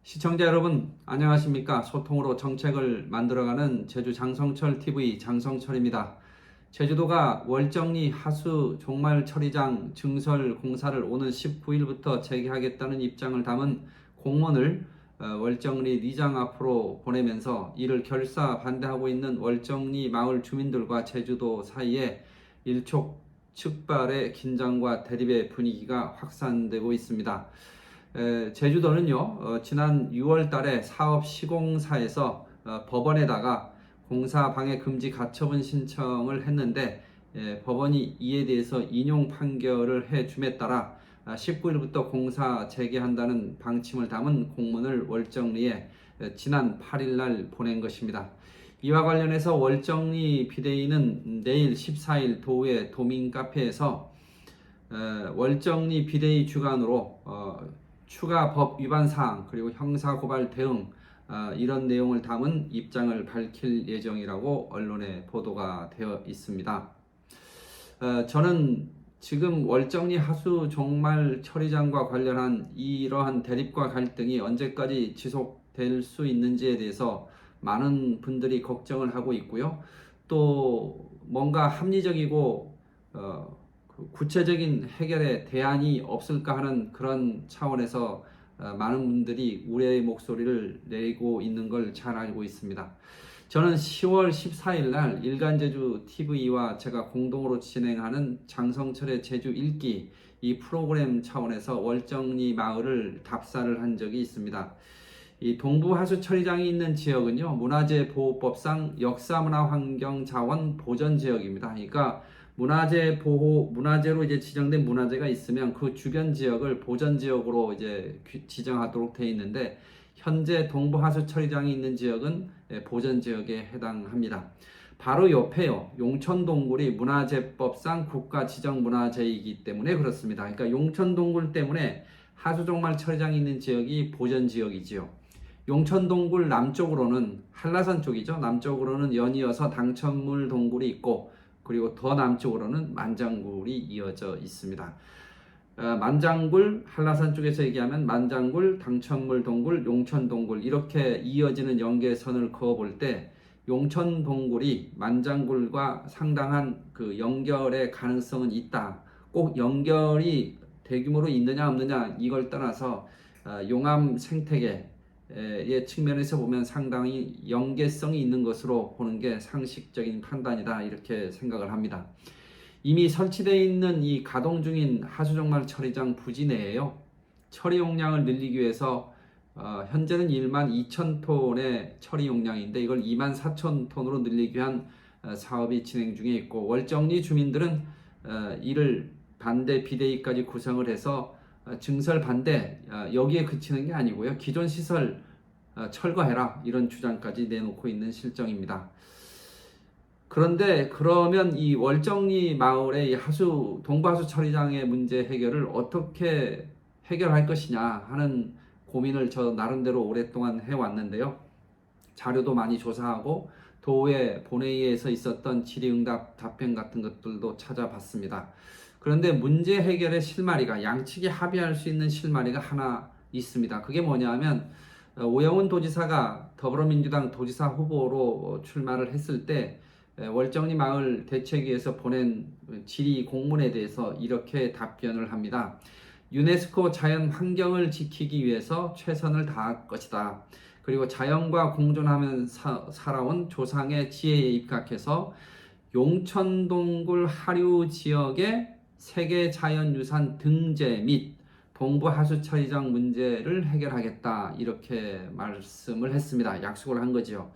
시청자 여러분 안녕하십니까? 소통으로 정책을 만들어가는 제주 장성철 TV 장성철입니다. 제주도가 월정리 하수 종말 처리장 증설 공사를 오는 19일부터 재개하겠다는 입장을 담은 공문을 월정리 리장 앞으로 보내면서 이를 결사 반대하고 있는 월정리 마을 주민들과 제주도 사이에 일촉즉발의 긴장과 대립의 분위기가 확산되고 있습니다. 제주도는요, 지난 6월 달에 사업 시공사에서 법원에다가 공사 방해 금지 가처분 신청을 했는데 법원이 이에 대해서 인용 판결을 해줌에 따라 19일부터 공사 재개한다는 방침을 담은 공문을 월정리에 지난 8일 날 보낸 것입니다. 이와 관련해서 월정리 비대위는 내일 14일 도의 도민 카페에서 월정리 비대위 주관으로 추가 법 위반 사항 그리고 형사 고발 대응 이런 내용을 담은 입장을 밝힐 예정이라고 언론에 보도가 되어 있습니다. 저는 지금 월정리 하수 종말 처리장과 관련한 이러한 대립과 갈등이 언제까지 지속될 수 있는지에 대해서 많은 분들이 걱정을 하고 있고요. 또 뭔가 합리적이고 구체적인 해결의 대안이 없을까 하는 그런 차원에서 많은 분들이 우려의 목소리를 내고 있는 걸 잘 알고 있습니다. 저는 10월 14일 날 일간제주 TV와 제가 공동으로 진행하는 장성철의 제주 읽기 이 프로그램 차원에서 월정리 마을을 답사를 한 적이 있습니다. 이 동부 하수 처리장이 있는 지역은요, 문화재 보호법상 역사문화환경자원 보전 지역입니다. 그러니까 문화재 보호, 문화재로 이제 지정된 문화재가 있으면 그 주변 지역을 보전 지역으로 이제 지정하도록 되어 있는데, 현재 동부 하수 처리장이 있는 지역은 보전 지역에 해당합니다. 바로 옆에요, 용천동굴이 문화재법상 국가 지정 문화재이기 때문에 그렇습니다. 그러니까 용천동굴 때문에 하수 종말 처리장이 있는 지역이 보전 지역이지요. 용천동굴 남쪽으로는 한라산 쪽이죠. 남쪽으로는 연이어서 당천물 동굴이 있고, 그리고 더 남쪽으로는 만장굴이 이어져 있습니다. 만장굴, 한라산 쪽에서 얘기하면 만장굴, 당천물 동굴, 용천동굴 이렇게 이어지는 연계선을 그어볼 때 용천동굴이 만장굴과 상당한 그 연결의 가능성은 있다. 꼭 연결이 대규모로 있느냐 없느냐 이걸 떠나서 용암 생태계의 측면에서 보면 상당히 연계성이 있는 것으로 보는 게 상식적인 판단이다 이렇게 생각을 합니다. 이미 설치되어 있는 이 가동 중인 하수종말 처리장 부지 내에요, 처리 용량을 늘리기 위해서 현재는 1만 2천 톤의 처리 용량인데 이걸 2만 4천 톤으로 늘리기 위한 사업이 진행 중에 있고, 월정리 주민들은 이를 반대 비대위까지 구성을 해서 증설 반대 여기에 그치는 게 아니고요, 기존 시설 철거해라 이런 주장까지 내놓고 있는 실정입니다. 그런데 그러면 이 월정리 마을의 동부 하수 처리장의 문제 해결을 어떻게 해결할 것이냐 하는 고민을 저 나름대로 오랫동안 해왔는데요. 자료도 많이 조사하고 도의 본회의에서 있었던 질의응답 답변 같은 것들도 찾아봤습니다. 그런데 문제 해결의 실마리가, 양측이 합의할 수 있는 실마리가 하나 있습니다. 그게 뭐냐면 오영훈 도지사가 더불어민주당 도지사 후보로 출마를 했을 때 월정리 마을 대책위에서 보낸 질의 공문에 대해서 이렇게 답변을 합니다. 유네스코 자연 환경을 지키기 위해서 최선을 다할 것이다. 그리고 자연과 공존하면서 살아온 조상의 지혜에 입각해서 용천동굴 하류 지역의 세계자연유산 등재 및 동부 하수처리장 문제를 해결하겠다 이렇게 말씀을 했습니다. 약속을 한 거죠.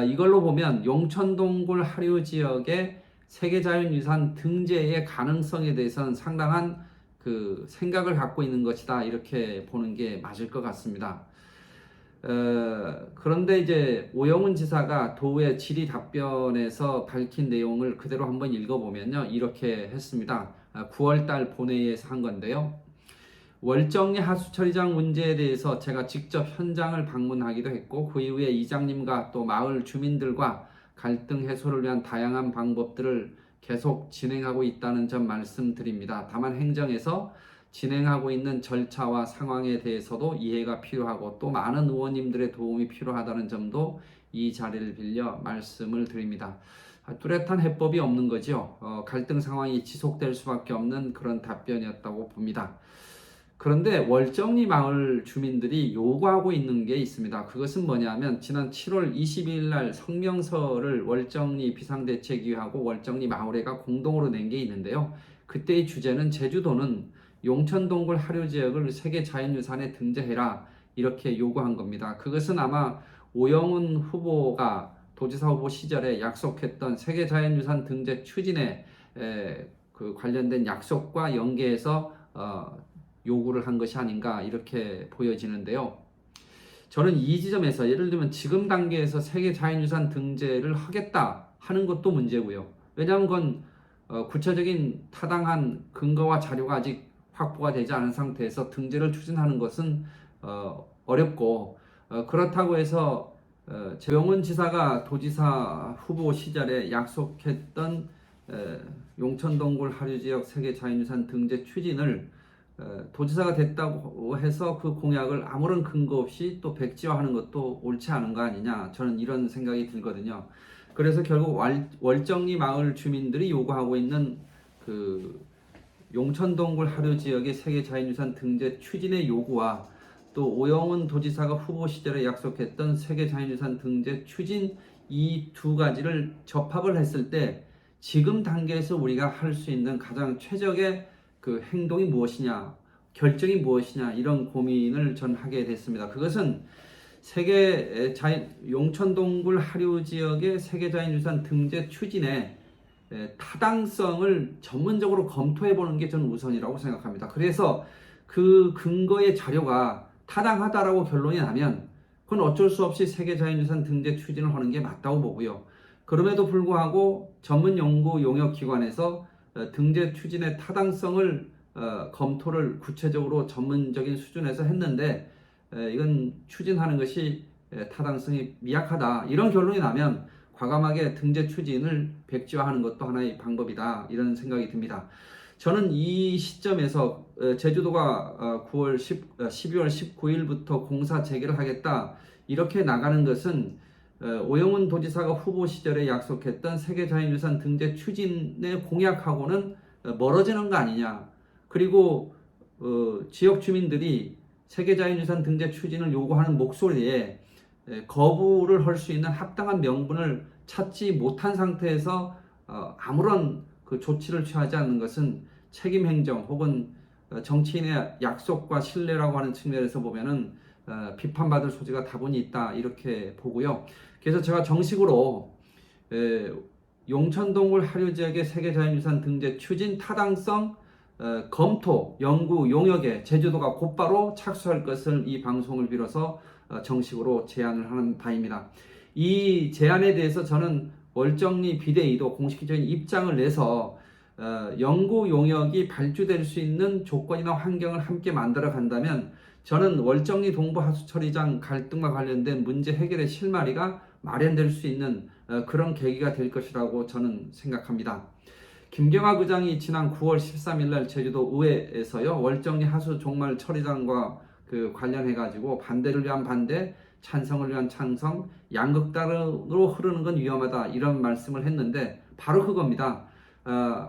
이걸로 보면 용천동굴 하류 지역의 세계자연유산 등재의 가능성에 대해서는 상당한 그 생각을 갖고 있는 것이다 이렇게 보는 게 맞을 것 같습니다. 그런데 이제 오영훈 지사가 도의 질의 답변에서 밝힌 내용을 그대로 한번 읽어보면요, 이렇게 했습니다. 9월달 본회의에서 한 건데요. 월정리 하수처리장 문제에 대해서 제가 직접 현장을 방문하기도 했고, 그 이후에 이장님과 또 마을 주민들과 갈등 해소를 위한 다양한 방법들을 계속 진행하고 있다는 점 말씀드립니다. 다만 행정에서 진행하고 있는 절차와 상황에 대해서도 이해가 필요하고 또 많은 의원님들의 도움이 필요하다는 점도 이 자리를 빌려 말씀을 드립니다. 뚜렷한 해법이 없는 거죠. 갈등 상황이 지속될 수밖에 없는 그런 답변이었다고 봅니다. 그런데 월정리 마을 주민들이 요구하고 있는 게 있습니다. 그것은 뭐냐면 지난 7월 22일 날 성명서를 월정리 비상대책위하고 월정리 마을회가 공동으로 낸 게 있는데요. 그때의 주제는 제주도는 용천동굴 하류 지역을 세계 자연유산에 등재해라 이렇게 요구한 겁니다. 그것은 아마 오영훈 후보가 도지사 후보 시절에 약속했던 세계 자연유산 등재 추진에 그 관련된 약속과 연계해서 요구를 한 것이 아닌가 이렇게 보여지는데요. 저는 이 지점에서 예를 들면 지금 단계에서 세계 자연유산 등재를 하겠다 하는 것도 문제고요. 왜냐하면 그건 구체적인 타당한 근거와 자료가 아직 확보가 되지 않은 상태에서 등재를 추진하는 것은 어렵고 그렇다고 해서 조영훈 지사가 도지사 후보 시절에 약속했던 용천동굴 하류지역 세계 자연유산 등재 추진을 도지사가 됐다고 해서 그 공약을 아무런 근거 없이 또 백지화하는 것도 옳지 않은 거 아니냐, 저는 이런 생각이 들거든요. 그래서 결국 월정리 마을 주민들이 요구하고 있는 그 용천동굴 하류 지역의 세계 자연유산 등재 추진의 요구와 또 오영훈 도지사가 후보 시절에 약속했던 세계 자연유산 등재 추진 이 두 가지를 접합을 했을 때 지금 단계에서 우리가 할 수 있는 가장 최적의 그 행동이 무엇이냐, 결정이 무엇이냐 이런 고민을 전 하게 됐습니다. 그것은 용천동굴 하류 지역의 세계 자연유산 등재 추진의 타당성을 전문적으로 검토해 보는 게 저는 우선이라고 생각합니다. 그래서 그 근거의 자료가 타당하다라고 결론이 나면 그건 어쩔 수 없이 세계 자연유산 등재 추진을 하는 게 맞다고 보고요. 그럼에도 불구하고 전문 연구 용역 기관에서 등재 추진의 타당성을 검토를 구체적으로 전문적인 수준에서 했는데 이건 추진하는 것이 타당성이 미약하다 이런 결론이 나면 과감하게 등재 추진을 백지화하는 것도 하나의 방법이다 이런 생각이 듭니다. 저는 이 시점에서 제주도가 12월 19일부터 공사 재개를 하겠다 이렇게 나가는 것은 오영훈 도지사가 후보 시절에 약속했던 세계자연유산 등재 추진의 공약하고는 멀어지는 거 아니냐. 그리고 지역 주민들이 세계자연유산 등재 추진을 요구하는 목소리에 거부를 할 수 있는 합당한 명분을 찾지 못한 상태에서 아무런 그 조치를 취하지 않는 것은 책임 행정 혹은 정치인의 약속과 신뢰라고 하는 측면에서 보면은 비판받을 소지가 다분히 있다 이렇게 보고요. 그래서 제가 정식으로 용천동굴 하류 지역의 세계자연유산 등재 추진 타당성 검토 연구 용역에 제주도가 곧바로 착수할 것을 이 방송을 빌어서 정식으로 제안을 하는 바입니다. 이 제안에 대해서 저는 월정리 비대위도 공식적인 입장을 내서 연구 용역이 발주될 수 있는 조건이나 환경을 함께 만들어 간다면 저는 월정리 동부 하수처리장 갈등과 관련된 문제 해결의 실마리가 마련될 수 있는 그런 계기가 될 것이라고 저는 생각합니다. 김경학 의장이 지난 9월 13일 날 제주도 의회에서요 월정리 하수 종말 처리장과 그 관련해 가지고 반대를 위한 반대, 찬성을 위한 찬성, 양극단으로 흐르는 건 위험하다 이런 말씀을 했는데 바로 그겁니다.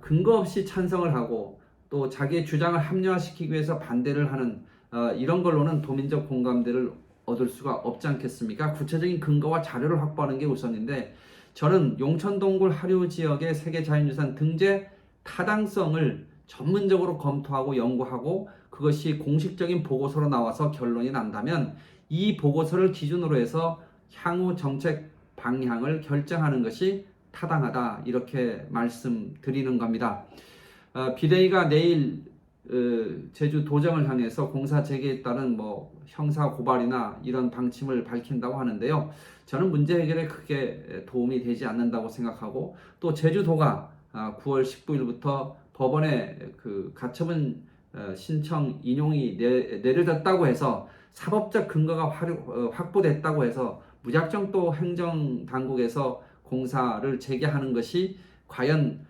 근거 없이 찬성을 하고 또 자기의 주장을 합리화시키기 위해서 반대를 하는 이런 걸로는 도민적 공감대를 얻을 수가 없지 않겠습니까? 구체적인 근거와 자료를 확보하는 게 우선인데 저는 용천동굴 하류 지역의 세계자연유산 등재 타당성을 전문적으로 검토하고 연구하고 그것이 공식적인 보고서로 나와서 결론이 난다면 이 보고서를 기준으로 해서 향후 정책 방향을 결정하는 것이 타당하다 이렇게 말씀드리는 겁니다. 비대위가 내일 제주 도정을 향해서 공사 재개에 따른 형사 고발이나 이런 방침을 밝힌다고 하는데요. 저는 문제 해결에 크게 도움이 되지 않는다고 생각하고 또 제주도가 9월 19일부터 법원에 그 가처분 신청 인용이 내려졌다고 해서 사법적 근거가 확보됐다고 해서 무작정 또 행정당국에서 공사를 재개하는 것이 과연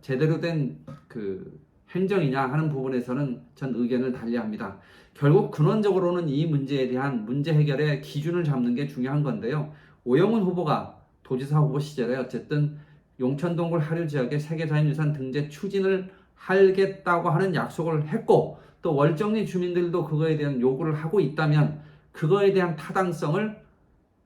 제대로 된 그 행정이냐 하는 부분에서는 전 의견을 달리합니다. 결국 근원적으로는 이 문제에 대한 문제 해결의 기준을 잡는 게 중요한 건데요. 오영훈 후보가 도지사 후보 시절에 어쨌든 용천동굴 하류 지역의 세계자연유산 등재 추진을 하겠다고 하는 약속을 했고, 또 월정리 주민들도 그거에 대한 요구를 하고 있다면 그거에 대한 타당성을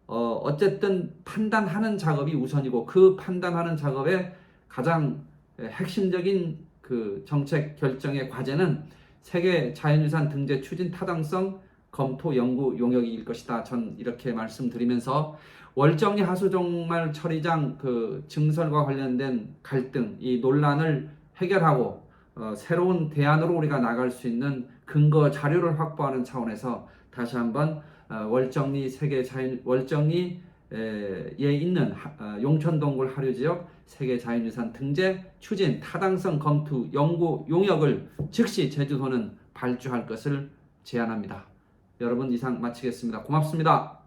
어쨌든 판단하는 작업이 우선이고, 그 판단하는 작업의 가장 핵심적인 그 정책 결정의 과제는 세계 자연유산 등재 추진 타당성 검토 연구 용역일 것이다. 전 이렇게 말씀드리면서 월정리 하수종말 처리장 그 증설과 관련된 갈등, 이 논란을 해결하고 새로운 대안으로 우리가 나갈 수 있는 근거 자료를 확보하는 차원에서 다시 한번 월정리에 있는 용천동굴 하류지역 세계자연유산 등재 추진 타당성 검토 연구 용역을 즉시 제주도는 발주할 것을 제안합니다. 여러분, 이상 마치겠습니다. 고맙습니다.